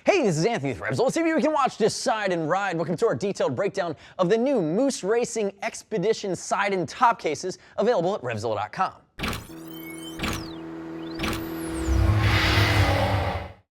Hey, this is Anthony with RevZilla. Let's see if we can watch this side and ride. Welcome to our detailed breakdown of the new Moose Racing Expedition side and top cases available at RevZilla.com.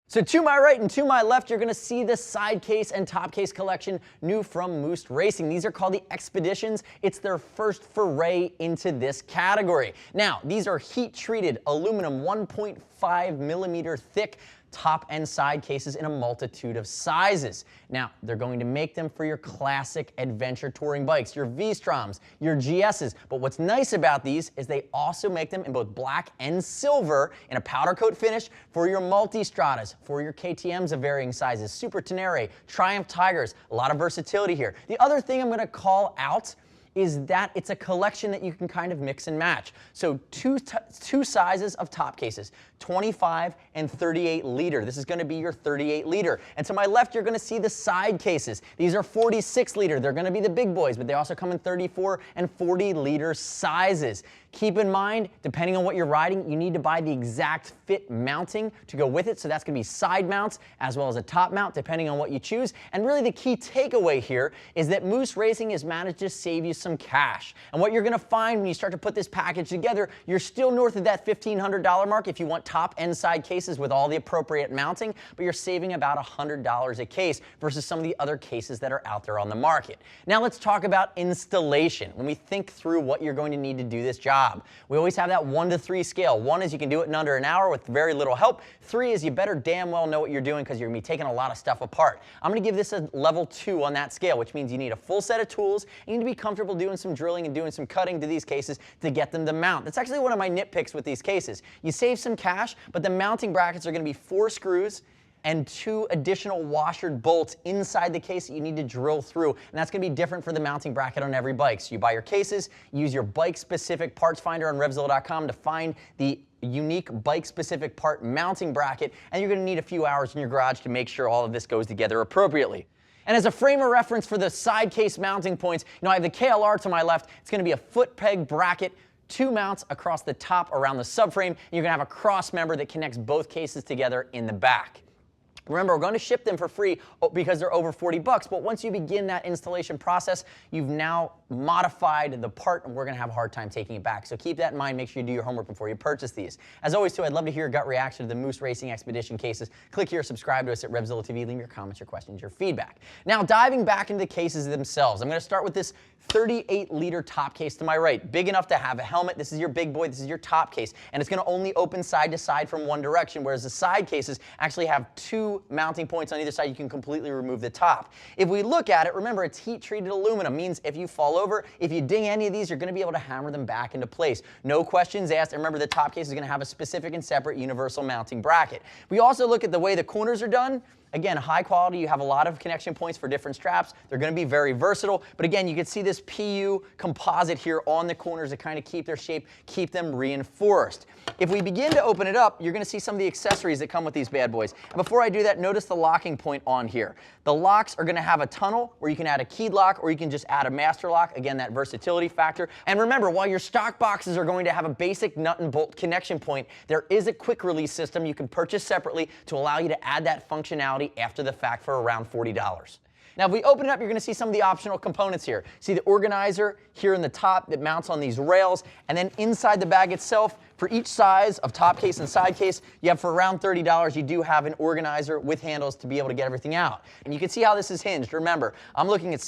So to my right and to my left, you're going to see the side case and top case collection new from Moose Racing. These are called the Expeditions. It's their first foray into this category. Now, these are heat-treated aluminum 1.5 millimeter thick top and side cases in a multitude of sizes. Now, they're going to make them for your classic adventure touring bikes, your V-Stroms, your GSs. But what's nice about these is they also make them in both black and silver in a powder coat finish for your multi-stratas, for your KTMs of varying sizes, Super Tenere, Triumph Tigers, a lot of versatility here. The other thing I'm going to call out is that it's a collection that you can kind of mix and match. So two sizes of top cases, 25 and 38 liter. This is going to be your 38 liter. And to my left, you're going to see the side cases. These are 46 liter. They're going to be the big boys, but they also come in 34 and 40 liter sizes. Keep in mind, depending on what you're riding, you need to buy the exact fit mounting to go with it. So that's going to be side mounts as well as a top mount, depending on what you choose. And really the key takeaway here is that Moose Racing has managed to save you some cash. And what you're going to find when you start to put this package together, you're still north of that $1,500 mark if you want top and side cases with all the appropriate mounting, but you're saving about $100 a case versus some of the other cases that are out there on the market. Now let's talk about installation. When we think through what you're going to need to do this job, we always have that 1 to 3 scale. 1 is you can do it in under an hour with very little help. 3 is you better damn well know what you're doing because you're going to be taking a lot of stuff apart. I'm going to give this a level 2 on that scale, which means you need a full set of tools. You need to be comfortable doing some drilling and doing some cutting to these cases to get them to mount. That's actually one of my nitpicks with these cases. You save some cash, but the mounting brackets are going to be 4 screws and 2 additional washered bolts inside the case that you need to drill through. And that's going to be different for the mounting bracket on every bike. So you buy your cases, use your bike-specific parts finder on RevZilla.com to find the unique bike-specific part mounting bracket, and you're going to need a few hours in your garage to make sure all of this goes together appropriately. And as a frame of reference for the side case mounting points, I have the KLR to my left. It's going to be a foot peg bracket, 2 mounts across the top around the subframe, and you're going to have a cross member that connects both cases together in the back. Remember, we're going to ship them for free because they're over 40 bucks, but once you begin that installation process, you've now modified the part and we're going to have a hard time taking it back. So keep that in mind. Make sure you do your homework before you purchase these. As always, too, I'd love to hear your gut reaction to the Moose Racing Expedition cases. Click here, subscribe to us at RevZilla TV. Leave your comments, your questions, your feedback. Now, diving back into the cases themselves, I'm going to start with this 38 liter top case to my right. Big enough to have a helmet. This is your big boy. This is your top case. And it's going to only open side to side from one direction, whereas the side cases actually have 2 mounting points on either side. You can completely remove the top. If we look at it, remember, it's heat-treated aluminum. Means if you fall over, if you ding any of these, you're going to be able to hammer them back into place. No questions asked. And remember, the top case is going to have a specific and separate universal mounting bracket. We also look at the way the corners are done. Again, high quality, you have a lot of connection points for different straps. They're going to be very versatile. But again, you can see this PU composite here on the corners to kind of keep their shape, keep them reinforced. If we begin to open it up, you're going to see some of the accessories that come with these bad boys. And before I do that, notice the locking point on here. The locks are going to have a tunnel where you can add a keyed lock or you can just add a master lock. Again, that versatility factor. And remember, while your stock boxes are going to have a basic nut and bolt connection point, there is a quick release system you can purchase separately to allow you to add that functionality after the fact for around $40. Now, if we open it up, you're going to see some of the optional components here. See the organizer here in the top that mounts on these rails, and then inside the bag itself, for each size of top case and side case, you have for around $30, you do have an organizer with handles to be able to get everything out. And you can see how this is hinged. Remember,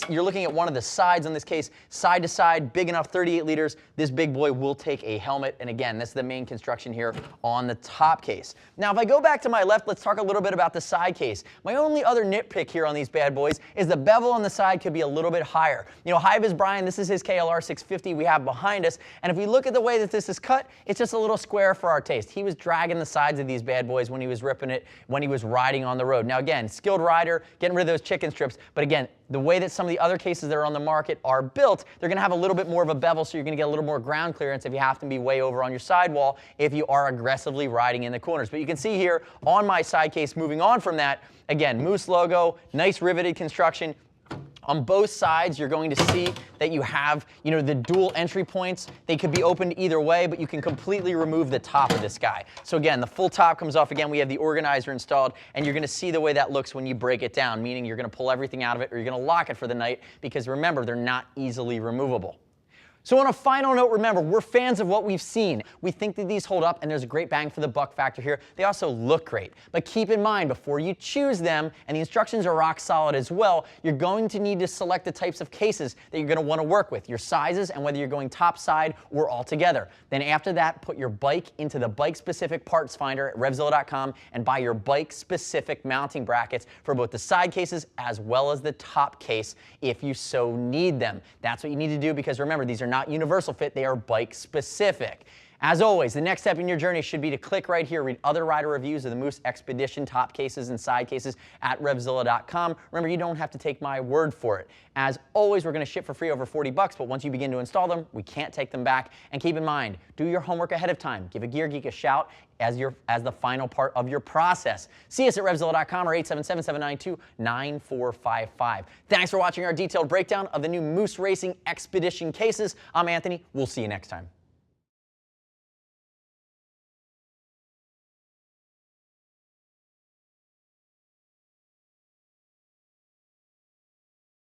you're looking at one of the sides on this case, side to side, big enough, 38 liters. This big boy will take a helmet. And again, this is the main construction here on the top case. Now, if I go back to my left, let's talk a little bit about the side case. My only other nitpick here on these bad boys is the bevel on the side could be a little bit higher. Hi, Biz Brian, this is his KLR 650 we have behind us. And if we look at the way that this is cut, it's just a little square for our taste. He was dragging the sides of these bad boys when he was ripping it, when he was riding on the road. Now again, skilled rider, getting rid of those chicken strips, but again, the way that some of the other cases that are on the market are built, they're going to have a little bit more of a bevel, so you're going to get a little more ground clearance if you have to be way over on your sidewall if you are aggressively riding in the corners. But you can see here on my side case, moving on from that, again, Moose logo, nice riveted construction. On both sides, you're going to see that you have, the dual entry points. They could be opened either way, but you can completely remove the top of this guy. So again, the full top comes off. Again, we have the organizer installed, and you're going to see the way that looks when you break it down, meaning you're going to pull everything out of it, or you're going to lock it for the night, because remember, they're not easily removable. So on a final note, remember, we're fans of what we've seen. We think that these hold up, and there's a great bang for the buck factor here. They also look great. But keep in mind, before you choose them, and the instructions are rock solid as well, you're going to need to select the types of cases that you're going to want to work with, your sizes, and whether you're going top side or all together. Then after that, put your bike into the bike-specific parts finder at RevZilla.com and buy your bike-specific mounting brackets for both the side cases as well as the top case if you so need them. That's what you need to do, because remember, these are not universal fit, they are bike specific. As always, the next step in your journey should be to click right here, read other rider reviews of the Moose Expedition top cases and side cases at RevZilla.com. Remember, you don't have to take my word for it. As always, we're going to ship for free over 40 bucks, but once you begin to install them, we can't take them back. And keep in mind, do your homework ahead of time. Give a Gear Geek a shout as the final part of your process. See us at RevZilla.com or 877-792-9455. Thanks for watching our detailed breakdown of the new Moose Racing Expedition cases. I'm Anthony. We'll see you next time.